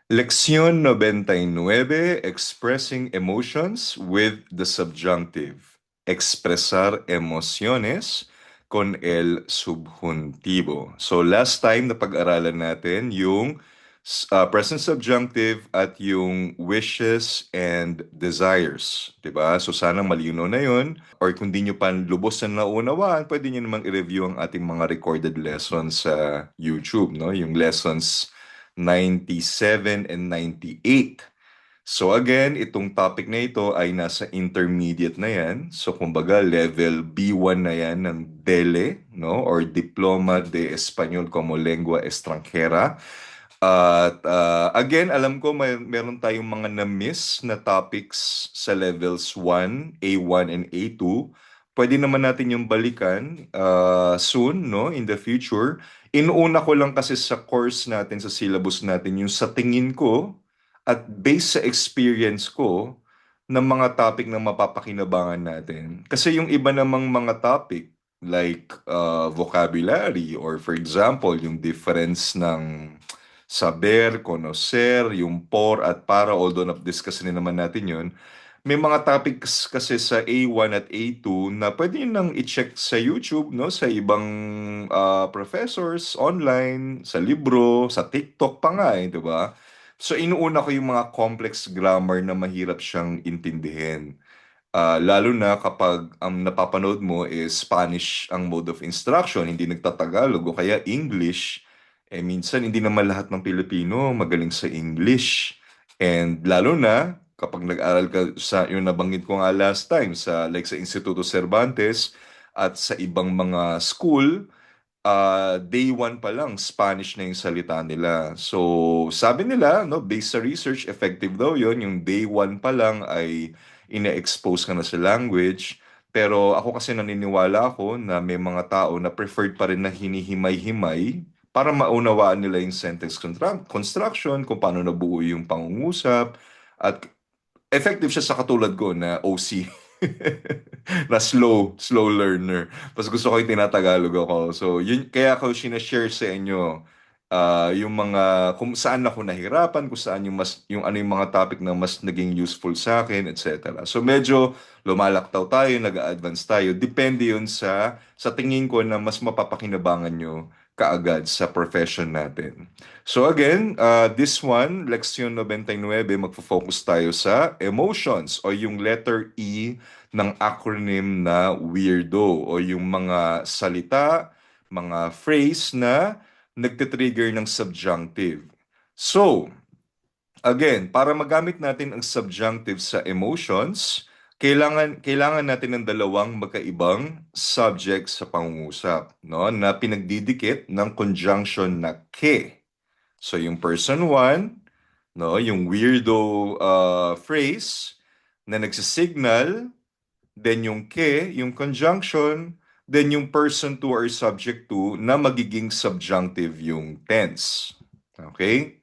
Lección 99, Expressing Emotions with the Subjunctive. Expresar emociones con el subjuntivo. So last time napag-aralan natin yung present subjunctive at yung wishes and desires. 'Di ba? So sana malino na yun. Or kung di nyo pa lubos na naunawaan, pwede nyo namang i-review ang ating mga recorded lessons sa YouTube, no? Yung lessons 97 and 98. So again, itong topic na ito ay nasa intermediate na yan. So kumbaga level B1 na yan ng DELE, no? Or Diploma de Español como Lengua Extranjera. At again, alam ko meron tayong mga na-miss na topics sa levels 1, A1 and A2. Pwede naman natin yung balikan soon, no? In the future. Inuuna ko lang kasi sa course natin, sa syllabus natin, yung sa tingin ko at based sa experience ko ng mga topic na mapapakinabangan natin. Kasi yung iba namang mga topic like vocabulary or for example, yung difference ng saber, conocer, yung por at para, although na-discuss din naman natin yun, may mga topics kasi sa A1 at A2 na pwede nyo nang i-check sa YouTube, no? Sa ibang professors, online, sa libro, sa TikTok pa nga eh, di ba? So inuuna ko yung mga complex grammar na mahirap siyang intindihin. Lalo na kapag ang napapanood mo is Spanish ang mode of instruction, hindi nagtatagalog o kaya English, eh minsan hindi naman lahat ng Pilipino magaling sa English. And lalo na kapag nag-aral ka sa yung nabanggit ko nga last time sa like sa Instituto Cervantes at sa ibang mga school, day one pa lang, Spanish na yung salita nila. So, sabi nila, no, based sa research, effective daw yon yung day one pa lang ay ina-expose ka na sa language. Pero ako kasi naniniwala ako na may mga tao na preferred pa rin na hinihimay-himay para maunawaan nila yung sentence construction, kung paano nabuo yung pangungusap, at effective siya sa katulad ko na OC. Na slow learner. Mas gusto ko yung tinatagalog ako. So, yun, kaya ako sinashare sa inyo yung mga, kung saan ako nahirapan, kung saan yung ano yung mga topic na mas naging useful sa akin, etc. So, medyo lumalaktaw tayo, nag-a-advance tayo. Depende yun sa tingin ko na mas mapapakinabangan nyo kaagad sa profession natin. So again, this one, Leksyon 99, magfo-focus tayo sa emotions o yung letter E ng acronym na weirdo o yung mga salita, mga phrase na nagtitrigger ng subjunctive. So, again, para magamit natin ang subjunctive sa emotions, kailangan natin ng dalawang magkaibang subject sa pangungusap, no? Na pinagdidikit ng conjunction na ke. So yung person one, no, yung weirdo phrase na nagsisignal, then yung ke, yung conjunction, then yung person two or subject two na magiging subjunctive yung tense. Okay?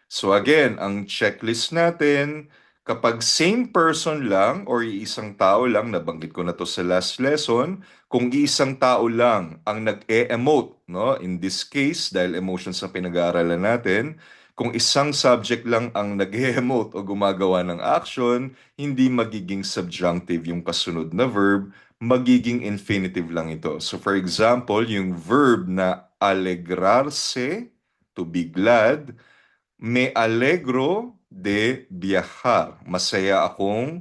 So again, ang checklist natin, kapag same person lang or isang tao lang, nabanggit ko na to sa last lesson, kung isang tao lang ang nag-e-emote, no? In this case, dahil emotions ang pinag-aaralan natin, kung isang subject lang ang nag-e-emote o gumagawa ng action, hindi magiging subjunctive yung kasunod na verb, magiging infinitive lang ito. So for example, yung verb na alegrarse, to be glad, me alegro de viajar. Masaya akong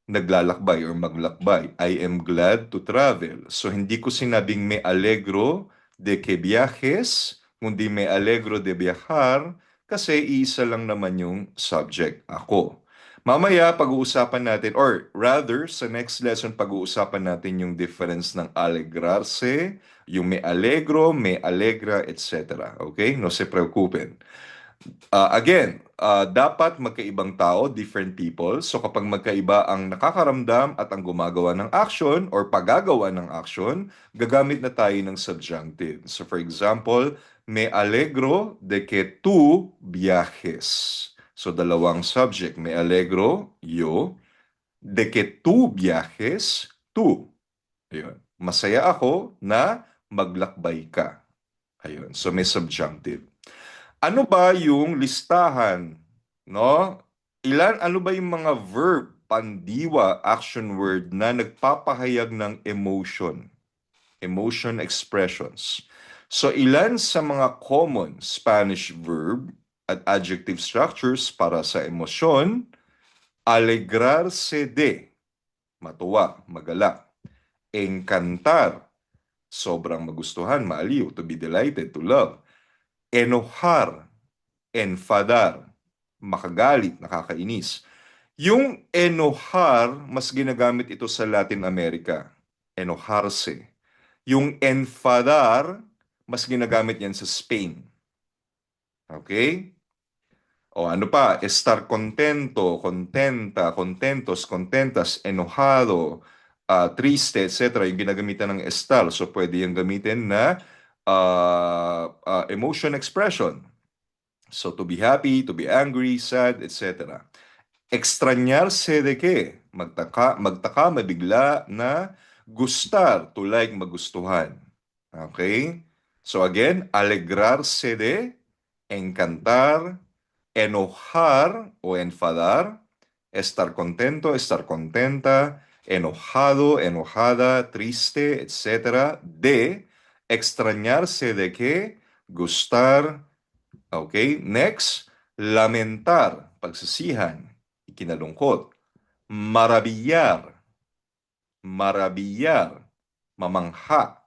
naglalakbay or maglakbay. I am glad to travel. So, hindi ko sinabing me alegro de que viajes, kundi me alegro de viajar kasi isa lang naman yung subject, ako. Mamaya, pag-uusapan natin, or rather, sa next lesson, pag-uusapan natin yung difference ng alegrarse, yung me alegro, me alegra, etc. Okay? No se preocupen. Again, dapat magkaibang tao, different people. So kapag magkaiba ang nakakaramdam at ang gumagawa ng action or paggagawa ng action, gagamit na tayo ng subjunctive. So for example, me alegro de que tú viajes. So dalawang subject, me alegro, yo, de que tú viajes, tú. Ayun. Masaya ako na maglakbay ka. Ayun. So may subjunctive. Ano ba yung listahan, no? Ano ba yung mga verb, pandiwa, action word na nagpapahayag ng emotion, emotion expressions? So, ilan sa mga common Spanish verb at adjective structures para sa emosyon? Alegrarse de, matuwa, magalak. Encantar, sobrang magustuhan, maaliw, to be delighted, to love. Enojar, enfadar, makagalit, nakakainis. Yung enojar, mas ginagamit ito sa Latin America. Enojarse. Yung enfadar, mas ginagamit yan sa Spain. Okay? O ano pa? Estar contento, contenta, contentos, contentas, enojado, triste, etc. Yung ginagamitan ng estar. So pwede yung gamitin na emotion expression. So to be happy, to be angry, sad, etc. Extrañarse de qué? Magtaka, mabigla na gustar, to like, magustuhan. Okay? So again, alegrarse de, encantar, enojar o enfadar, estar contento, estar contenta, enojado, enojada, triste, etcétera. De extrañarse de qué? Gustar. Okay, next, lamentar, pagsisihan, ikinalungkot. Maravillar, maravillar, mamangha,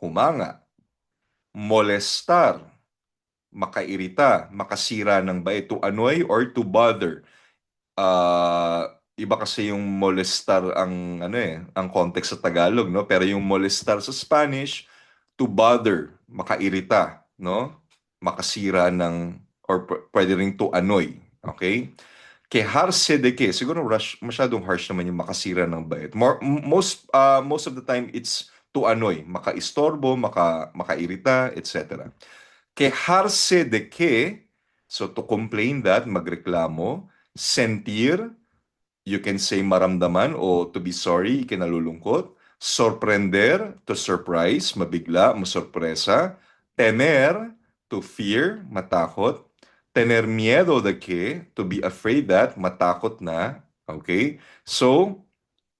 humanga. Molestar, makairita, makasira ng bait, to annoy or to bother. Iba kasi yung molestar ang ang context sa Tagalog, no? Pero yung molestar sa Spanish, to bother, makairita, no? Makasira ng or pwede ring to annoy, okay? Quejarse de qué? Siguro masyadong harsh naman yung makasira ng bait. Most of the time it's to annoy, makaistorbo, makairita, etc. Quejarse de qué? So to complain that, magreklamo. Sentir, you can say maramdaman o to be sorry, ikinalulungkot. Sorprender, to surprise, mabigla, masorpresa. Temer, to fear, matakot. Tener miedo de que, to be afraid that, matakot na. Okay? So,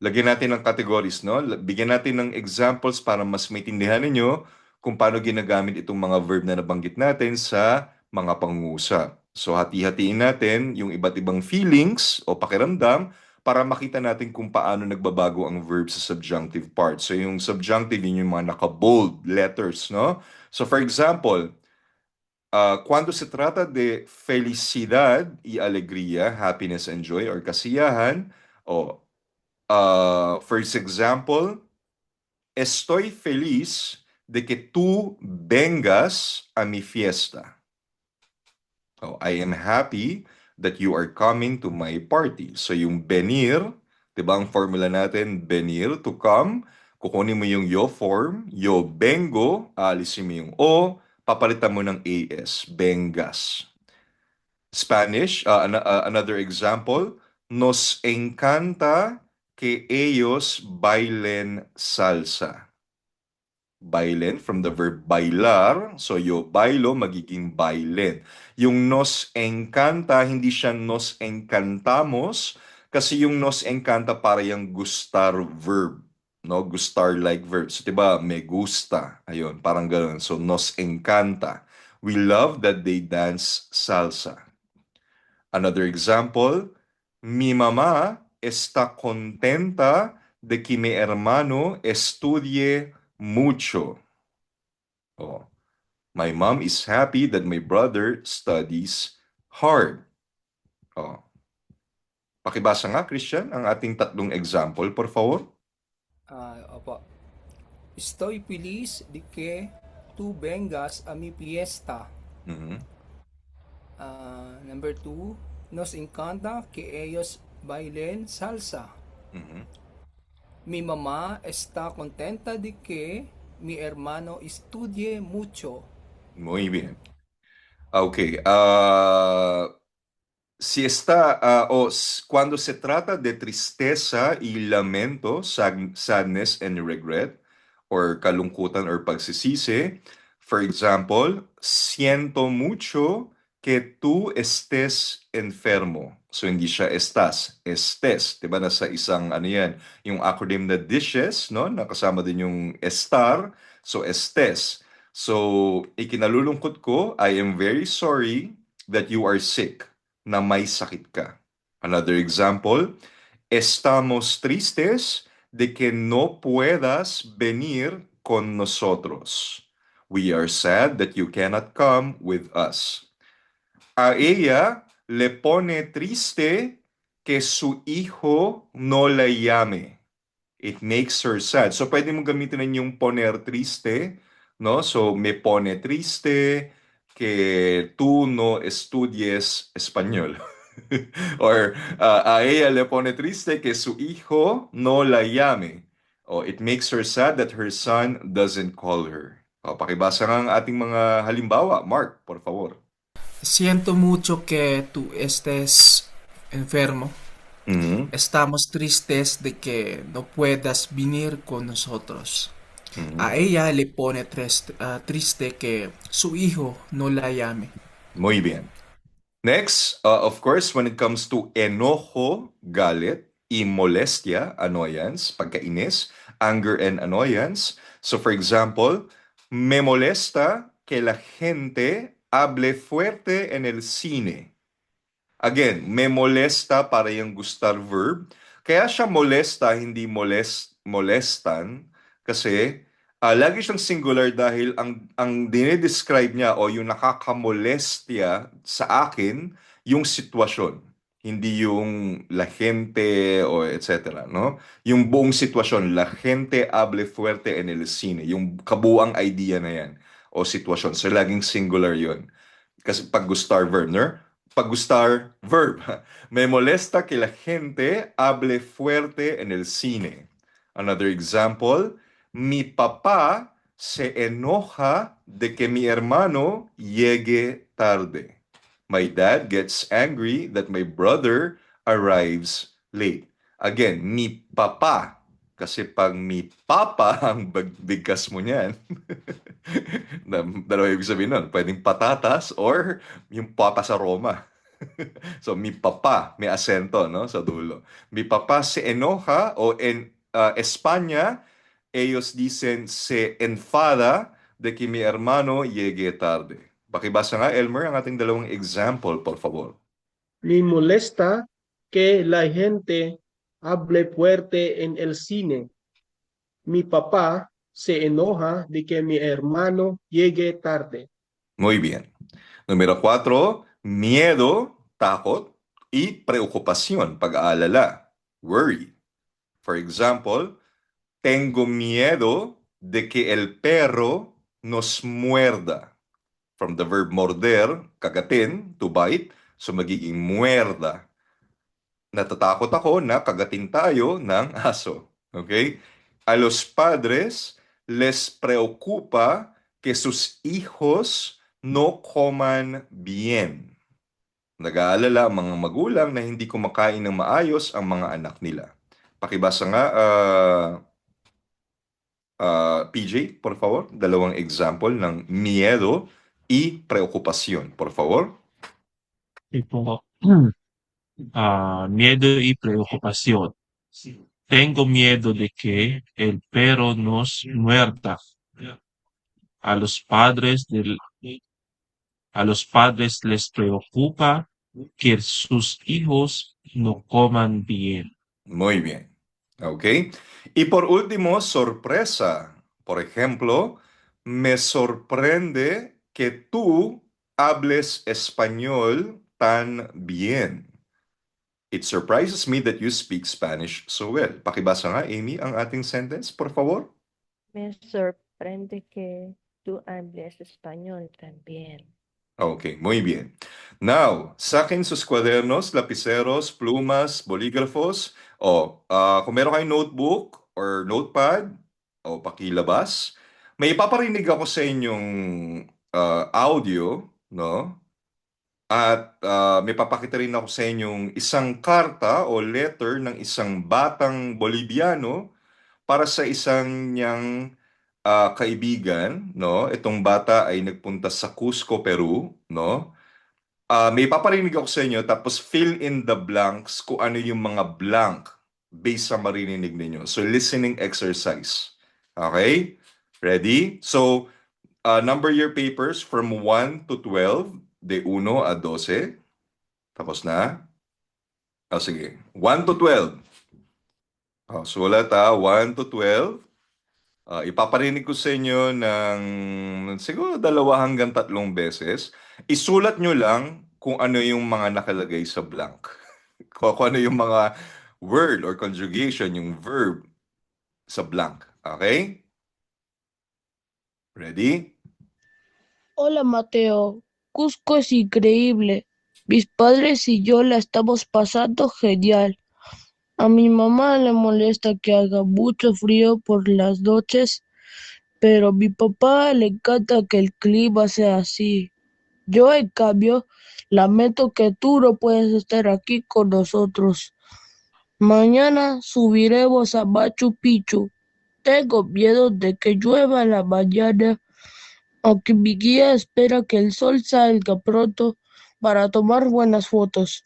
lagyan natin ng categories, no? Bigyan natin ng examples para mas maintindihan ninyo kung paano ginagamit itong mga verb na nabanggit natin sa mga pangungusap. So, hati-hatiin natin yung iba't ibang feelings o pakiramdam para makita natin kung paano nagbabago ang verb sa subjunctive part. So, yung subjunctive, yun yung mga naka-bold letters, no? So, for example, cuando se trata de felicidad y alegría, happiness and joy, or kasiyahan, o first example, estoy feliz de que tú vengas a mi fiesta. Oh, I am happy that you are coming to my party. So yung venir, 'di ba ang formula natin, venir, to come, kukunin mo yung yo form, yo vengo, alisin mo yung o, papalitan mo ng as, vengas. Spanish, another example, nos encanta que ellos bailen salsa. Bailen from the verb bailar. So, yo bailo, magiging bailen. Yung nos encanta, hindi siya nos encantamos kasi yung nos encanta para yung gustar verb. No? Gustar-like verb. So, diba, me gusta. Ayun, parang ganun. So, nos encanta. We love that they dance salsa. Another example, mi mamá está contenta de que mi hermano estudie mucho. Oh, my mom is happy that my brother studies hard. Oh, pakibasa nga, Christian, ang ating tatlong example, por favor. Opo. Estoy feliz de que tú vengas a mi fiesta. Mhm, Number two, nos encanta que ellos bailen salsa. mhm. Mi mamá está contenta de que mi hermano estudie mucho. Muy bien. Okay. Si está, cuando se trata de tristeza y lamento, sadness and regret, or kalungkutan or pagsisisi, For example, siento mucho que tú estés enfermo. So, hindi siya estás, estés. Diba nasa isang, ano yan, yung acronym na dishes, no? Nakasama din yung estar. So, estés. So, ikinalulungkot ko, I am very sorry that you are sick, na may sakit ka. Another example, estamos tristes de que no puedas venir con nosotros. We are sad that you cannot come with us. A ella le pone triste que su hijo no la llame. It makes her sad. So, pwede mong gamitin na yung poner triste, no? So, me pone triste que tú no estudies español. Or, a ella le pone triste que su hijo no la llame. O, it makes her sad that her son doesn't call her. O, pakibasa nga ang ating mga halimbawa. Mark, por favor. Siento mucho que tú estés enfermo. Mhm. Estamos tristes de que no puedas venir con nosotros. Mhm. A ella le pone triste que su hijo no la llame. Muy bien. Next, of course, when it comes to enojo, galit, y molestia, annoyance, pagkainis, anger and annoyance. So for example, me molesta que la gente hable fuerte en el cine. Again, me molesta para yung gustar verb. Kaya siya molesta, hindi molestan. Kasi lagi siyang singular dahil ang dinidescribe niya o yung nakakamolestia sa akin, yung sitwasyon. Hindi yung la gente o etc. No? Yung buong sitwasyon, la gente hable fuerte en el cine. Yung kabuang idea na yan o sitwasyon. So laging singular yun. Kasi pag gustar verb, no? Pag-gustar verb. Me molesta que la gente hable fuerte en el cine. Another example, mi papá se enoja de que mi hermano llegue tarde. My dad gets angry that my brother arrives late. Again, mi papa. Kasi pag mi papa ang bigkas mo niyan, dalawa ibig sabihin nun. Pwedeng patatas or yung papa sa Roma. So, mi papá, may asento, no? Sa dulo. Mi papá se enoja o en España, ellos dicen se enfada de que mi hermano llegue tarde. Pakibasa nga, Elmer, ang ating dalawang example, por favor. Me molesta que la gente hable fuerte en el cine. Mi papá se enoja de que mi hermano llegue tarde. Muy bien. Número 4, miedo, takot, y preocupación, pag-aalala, worry. For example, tengo miedo de que el perro nos muerda. From the verb morder, kagatin, to bite, so magiging muerda. Natatakot ako na kagatin tayo ng aso. Okay? A los padres les preocupa que sus hijos no coman bien. Nag-aalala ang mga magulang na hindi kumakain ng maayos ang mga anak nila. Pakibasa nga, PJ, por favor, dalawang example ng miedo y preocupación, por favor. Tipo, miedo y preocupación. Tengo miedo de que el perro nos muerda. A los padres a los padres les preocupa que sus hijos no coman bien. Muy bien. Ok. Y por último, sorpresa. Por ejemplo, me sorprende que tú hables español tan bien. It surprises me that you speak Spanish so well. Pakibasa nga, Amy, ang ating sentence, por favor. Me sorprende que tú hables español también. Okay, muy bien. Now, saquen sus cuadernos, lapiceros, plumas, bolígrafos, o kung meron kayong notebook or notepad, o pakilabas, may ipaparinig ako sa inyong audio, no? At may papakita rin ako sa inyong isang karta o letter ng isang batang Boliviano para sa isang niyang kaibigan, no? Itong bata ay nagpunta sa Cusco, Peru, no? May paparinig ako sa inyo, tapos fill in the blanks kung ano yung mga blank based sa marinig ninyo. So, listening exercise. Okay? Ready? So, number your papers from 1 to 12, de 1 a 12. Tapos na? Sige. 1 to 12. Sulat 1 to 12. Ipaparinig ko sa inyo ng siguro 2 hanggang 3 beses. Isulat nyo lang kung ano yung mga nakalagay sa blank. Kung ano yung mga word or conjugation, yung verb sa blank. Okay? Ready? Hola Mateo, Cusco es increíble. Mis padres y yo la estamos pasando genial. A mi mamá le molesta que haga mucho frío por las noches, pero a mi papá le encanta que el clima sea así. Yo, en cambio, lamento que tú no puedes estar aquí con nosotros. Mañana subiremos a Machu Picchu. Tengo miedo de que llueva en la mañana, aunque mi guía espera que el sol salga pronto para tomar buenas fotos.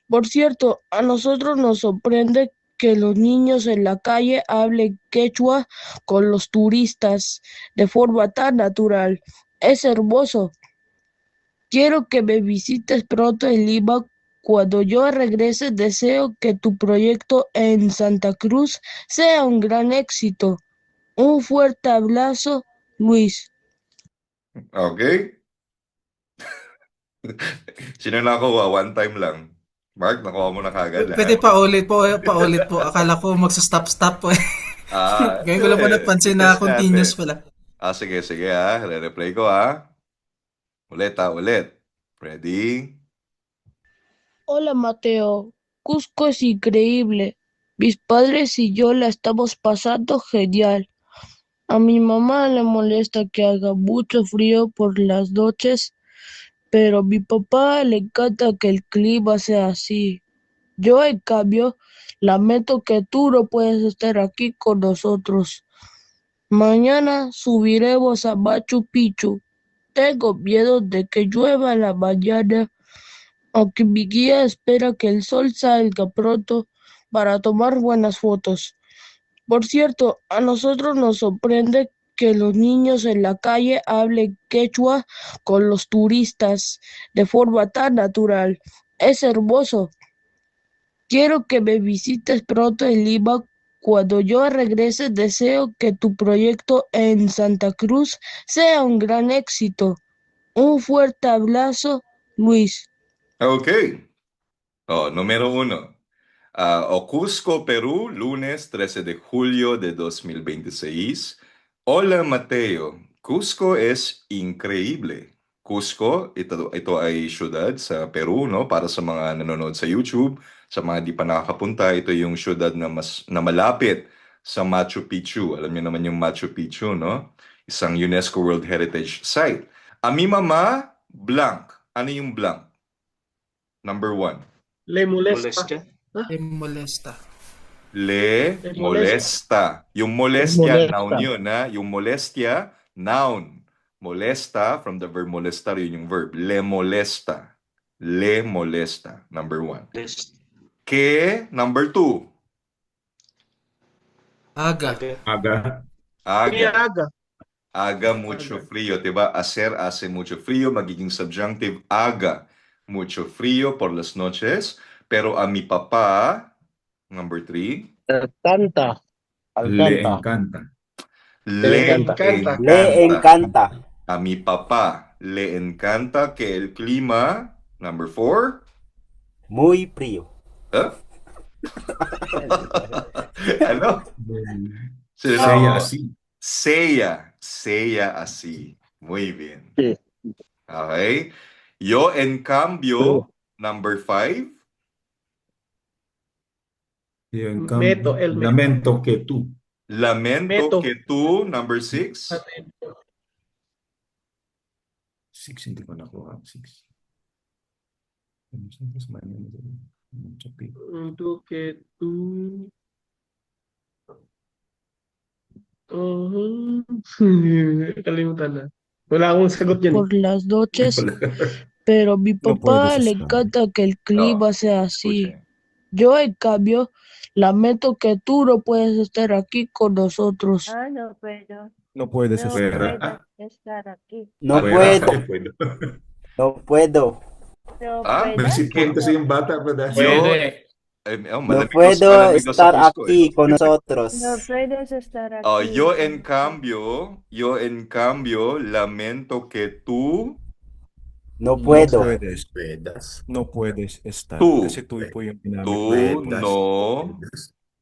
Por cierto, a nosotros nos sorprende que los niños en la calle hablen quechua con los turistas de forma tan natural. Es hermoso. Quiero que me visites pronto en Lima. Cuando yo regrese, deseo que tu proyecto en Santa Cruz sea un gran éxito. Un fuerte abrazo, Luis. Okay? Sino nakuha? One time lang. Mark, nakuha mo na kagad Pwede lahat. paulit po. Akala ko magsa-stop po eh. Ngayon ko lang po Hindi. napansin na Test continuous natin. pala. Sige, sige Re-replay ko Ulit ulit. Ready? Hola Mateo, Cusco es increíble. Mis padres y yo la estamos pasando genial. A mi mamá le molesta que haga mucho frío por las noches, pero a mi papá le encanta que el clima sea así. Yo, en cambio, lamento que tú no puedes estar aquí con nosotros. Mañana subiremos a Machu Picchu. Tengo miedo de que llueva en la mañana, aunque mi guía espera que el sol salga pronto para tomar buenas fotos. Por cierto, a nosotros nos sorprende que los niños en la calle hablen quechua con los turistas de forma tan natural. Es hermoso. Quiero que me visites pronto en Lima. Cuando yo regrese, deseo que tu proyecto en Santa Cruz sea un gran éxito. Un fuerte abrazo, Luis. Okay. Número 1. Cusco, Perú, lunes 13 de julio de 2026. Hola, Mateo. Cusco es increíble. Cusco, ito ay syudad sa Peru, no? Para sa mga nanonood sa YouTube, sa mga di pa nakakapunta, ito yung syudad na malapit sa Machu Picchu. Alam niyo naman yung Machu Picchu, no? Isang UNESCO World Heritage Site. Mi mama, blank. Ano yung blank? Number 1. Le molesta. Molesta. Le Le molesta. molesta. Yung molestia, Molesta. noun yun, Yung molestia, noun. Molesta, from the verb molestar, yun yung verb. Le molesta. Le molesta. Number 1. Que, number 2. Aga. Kaya Aga. aga. Aga mucho frío, diba? Hacer hace mucho frío, magiging subjunctive. Aga mucho frío por las noches. Pero a mi papá, number 3. Canta, Le canta. encanta. Le encanta. Le encanta. A mi papá le encanta que el clima, number 4. Muy frío. Ano? Sea así. Sea así. Muy bien. Okay. Yo, en cambio, number 5. Y en Meto, cambio, el meto. lamento que tú. Lamento Meto. que tú, number 6. Six, hindi ko nakuha. Six. Tú que tú. Mhm. Kalimutan na. Wala akong sagot yan eh. Por las noches, Wala. pero a mi No puedes papá le estar. encanta que el Oh, clima sea así. escuchen. Yo, en cambio, lamento que tú no puedes estar aquí con nosotros. Ah, no puedo. No puedes No estar. puedo estar aquí. No Fuera. puedo, Ay, puedo. no puedo. No Ah, puedo. May punto sa yung bata, brother. Yo, No malamig puedo malamig daw sa estar Cusco eh. aquí con nosotros. No puedes estar Oh, aquí. yo en cambio, lamento que tú, No puedo. No puedes estar. Tú. Kasi tú po yung ginamit. tú Puedas. no,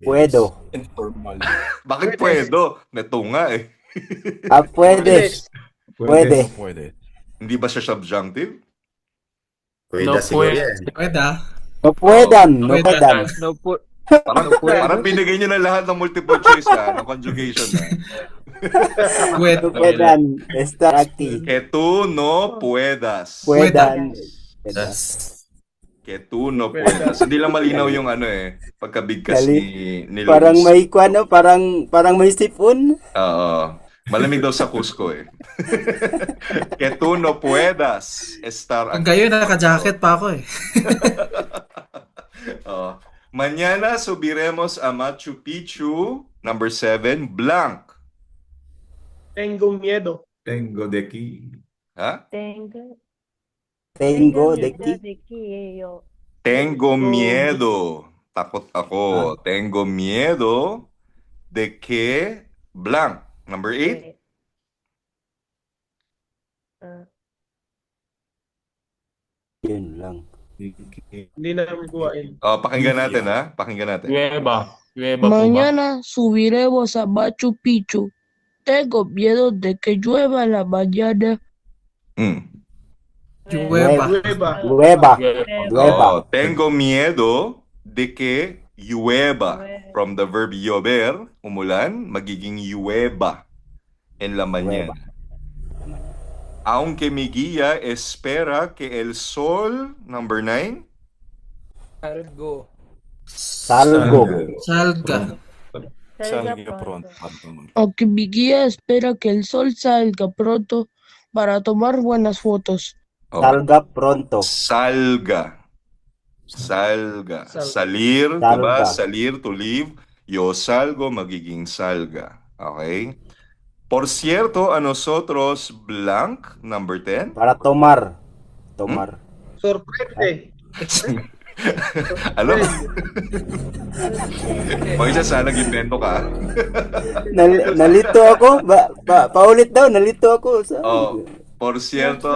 Puedo. Informal. bakit Puedes. pwedo? Netunga eh. Ah, puedes. Puede. No puede. Hindi ba siya subjunctive? No puede. No puedan. No Puedan. puedan. Parang binigay niyo na lahat ng multiple choice ng conjugation No puedan estar aquí. Que tú no puedas. Puedan. Que tú no puedas. Hindi lang malinaw yung pagkabigkas ni Luis. Parang may kuano, parang may sipon. Oo. Malamig daw sa Cusco eh. Que tú no puedas estar aquí. Ngayon, naka-jacket pa ako eh. Oh. Mañana subiremos a Machu Picchu, number 7, blank. Tengo miedo. Tengo de aquí. Ha? Tengo de aquí. Tengo miedo. Takot ako. Tengo miedo de que blank. Number 8. Yun lang. Hindi na kuhain. Oh, pakinggan natin ha. Pakinggan natin. Llueva po ba? Mañana subiremos a Machu Picchu. Tengo miedo de que llueva en la mañana. Llueva. Nueva. Llueva. Oh, tengo miedo de que llueva. From the verb llover, umulan, magiging llueva en la mañana. Aunque mi guía espera que el sol, number 9. Cargo. Salgo. Salga. Salga pronto. Aunque mi guía espera que el sol salga pronto para tomar buenas fotos. Oh, Salga pronto. salga. Salir, Salga. diba? Salir, to leave. Yo salgo, magiging salga. Okay? Por cierto, a nosotros, blank, number 10. Para tomar. Tomar. Sorprende. Alam mo? Moisa, sana nag-invento ka. Nalito ako. Paulit daw. Nalito ako. Oh, por cierto,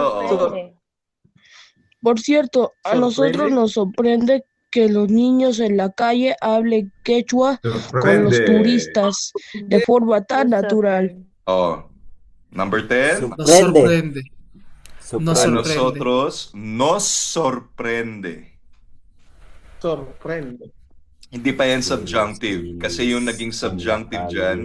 Por cierto, a nosotros nos sorprende que los niños en la calle hablen quechua con los turistas de forma tan natural. Number 10. Nos sorprende. A nosotros nos sorprende. Sorprende. Hindi pa yan subjunctive. Kasi yung naging subjunctive dyan,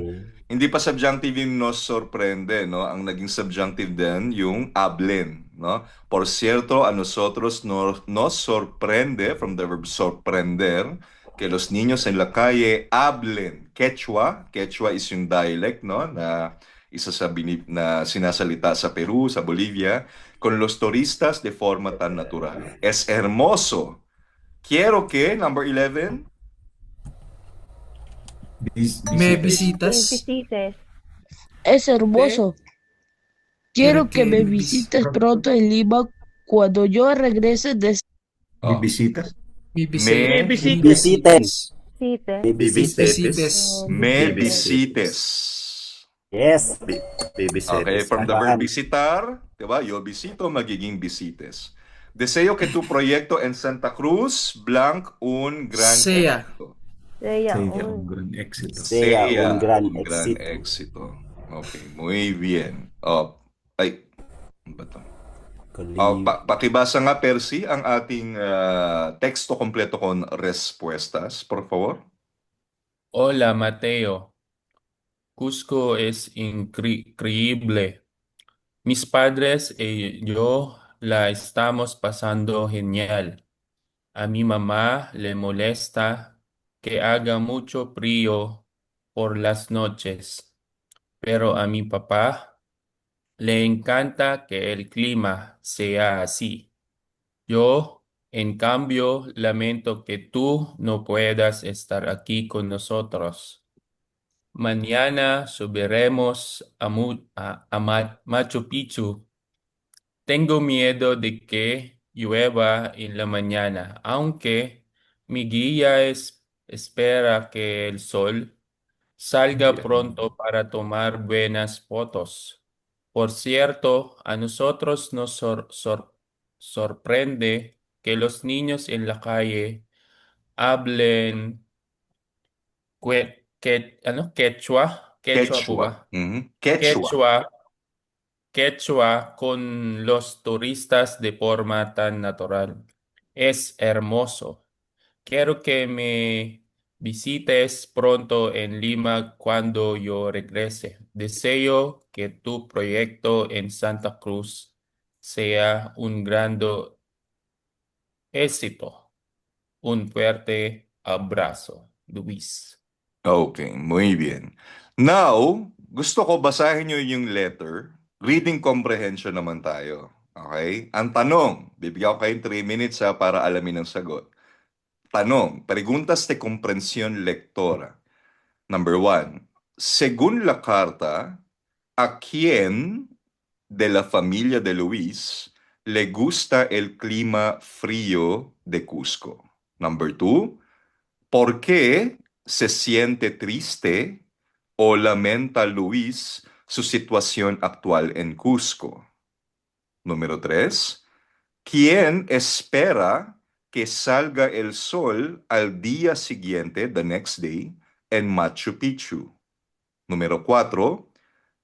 hindi pa subjunctive yung nos sorprende, no? Ang naging subjunctive din, yung hablen, no? Por cierto, a nosotros nos sorprende, from the verb sorprender, que los niños en la calle hablen quechua. Quechua is yung dialect, no? Na isa sa na sinasalita sa Peru, sa Bolivia, con los turistas de forma tan natural. Es hermoso. Quiero que, number 11, May visitas. Es hermoso. Quiero que me visites pronto en Lima cuando yo regrese de... ¿Me visitas? me Visites. Visites. me visites. Yes. Okay, from the verb visitar, diba? Yo visito, magiging visites. Deseo que tu proyecto en Santa Cruz, blank, un gran Sea. éxito. Un gran éxito. Sea un gran éxito. Okay, muy bien. Ay, ano ba to? Pakibasa nga, Percy, ang ating teksto kompleto con respuestas, por favor. Hola, Mateo. Cusco es increíble. Mis padres y yo la estamos pasando genial. A mi mamá le molesta que haga mucho frío por las noches, pero a mi papá le encanta que el clima sea así. Yo, en cambio, lamento que tú no puedas estar aquí con nosotros. Mañana subiremos a Machu Picchu. Tengo miedo de que llueva en la mañana, aunque mi guía espera que el sol salga Bien. pronto para tomar buenas fotos. Por cierto, a nosotros nos sorprende que los niños en la calle hablen quechua po Quechua. ba? Quechua. Quechua con los turistas de forma tan natural. Es hermoso. Quiero que me visites pronto en Lima cuando yo regrese. Deseo que tu proyecto en Santa Cruz sea un gran éxito. Un fuerte abrazo, Luis. Okay, muy bien. Now, gusto ko basahin nyo yung letter. Reading comprehension naman tayo. Okay? Ang tanong, bibigyan ko kayong 3 minutes para alamin ang sagot. Tanong, preguntas de comprensión lectora. Number 1. Según la carta, ¿a quién de la familia de Luis le gusta el clima frío de Cusco? Number 2. ¿Por qué se siente triste o lamenta Luis su situación actual en Cusco? Número 3. ¿Quién espera que salga el sol al día siguiente, the next day, en Machu Picchu? Número 4.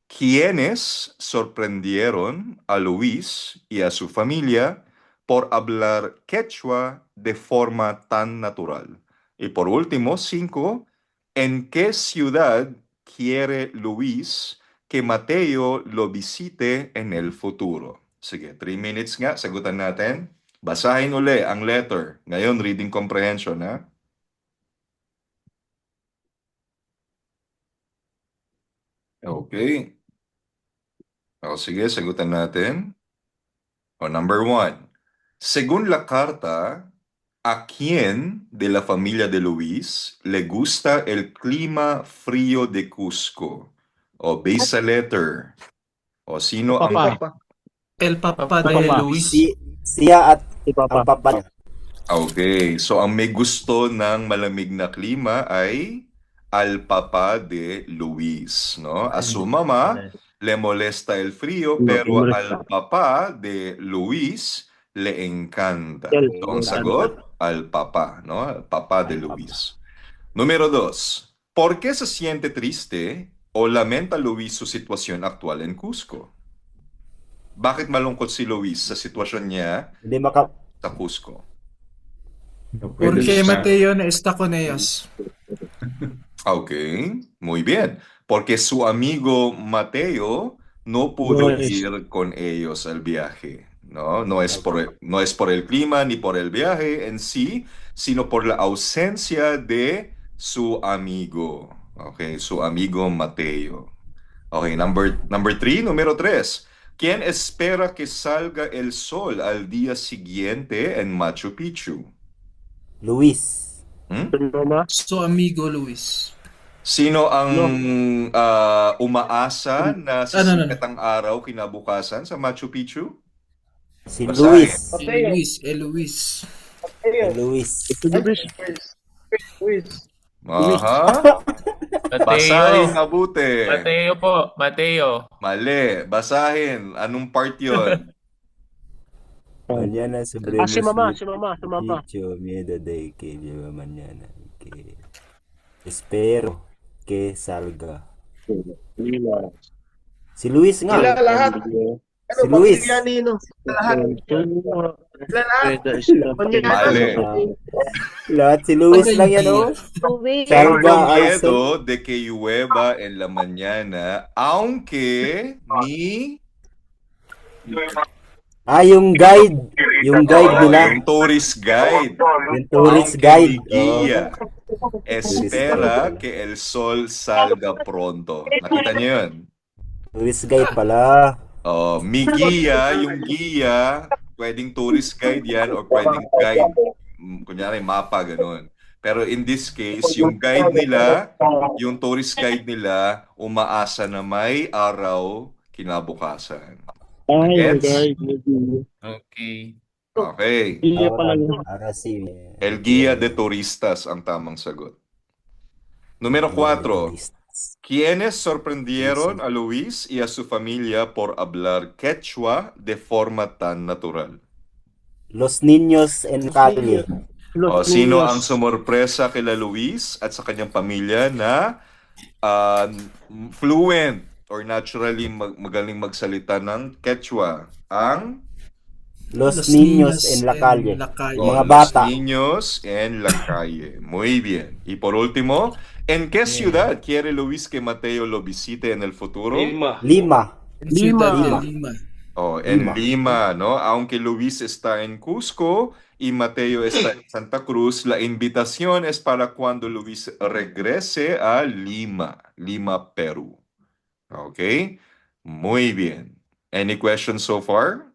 ¿Quiénes sorprendieron a Luis y a su familia por hablar quechua de forma tan natural? Y por último, 5. ¿En qué ciudad quiere Luis que Mateo lo visite en el futuro? Sige, 3 minutes nga, sagutan natin. Basahin uli ang letter. Ngayon, reading comprehension, ha? Okay. O sige, sagutan natin. O number 1. Según la carta, ¿a quién de la familia de Luis le gusta el clima frío de Cusco? O base sa letter. O sino ang... Papa. El papá de Papa. Luis. Siya at ang papa niya. Okay, so ang may gusto ng malamig na klima ay al papá de Luis, ¿no? A su mamá le molesta el frío, pero al papá de Luis le encanta. So, ang sagot, al papá, ¿no? Al papá de Luis. Número 2. ¿Por qué se siente triste o lamenta Luis su situación actual en Cusco? Bakit malungkot si Luis sa sitwasyon niya Hindi maka sa Cusco? Porque Mateo no está con ellos. Ok, muy bien. Porque su amigo Mateo no pudo ir con ellos al viaje, ¿no? No es por el clima ni por el viaje en sí, sino por la ausencia de su amigo. Ok, su amigo Mateo. Ok, number 3, número 3. ¿Quién espera que salga el sol al día siguiente en Machu Picchu? Luis. Su amigo Luis. Sino ang umaasa na no. sisikat ang araw kinabukasan sa Machu Picchu? Si Basahin. Luis. El Luis. Luis. Aha. Basahin mabuti. Mateo po, Mateo. Mali. Basahin. Anong part yun? Mañana subiremos Si mama. Dicho miedo de que lleva mañana. Que espero que salga. Si Luis nga. Sila lahat. Si Luis. Mali. Lahat si Luis lang yan, oh. Luis. Tengo Salva al miedo sol. de que llueva en la mañana, aunque ni... Yung guide. Yung guide nila. Yung tourist guide. Yung tourist Aunque guide. mi guía espera que el sol salga pronto. Nakita niyo yun? Tourist guide pala. May giya, yung giya, pwedeng tourist guide yan or pwedeng guide, kunyari mapa, ganun. Pero in this case, yung guide nila, yung tourist guide nila, umaasa na may araw kinabukasan. Gets? Okay. Okay. El Guía de Turistas ang tamang sagot. Número 4. ¿Quiénes sorprendieron a Luis y a su familia por hablar quechua de forma tan natural? Los niños en calle. Sino ang sumorpresa kila Luis at sa kanyang pamilya na fluent or naturally magaling magsalita ng quechua? Ang Los niños en la calle. Mga bata. Los niños en la calle. Muy bien. Y por último, ¿en qué ciudad quiere Luis que Mateo lo visite en el futuro? Lima. En Lima, ¿no? Aunque Luis está en Cusco y Mateo está en Santa Cruz, la invitación es para cuando Luis regrese a Lima, Perú. Okay? Muy bien. Any questions so far?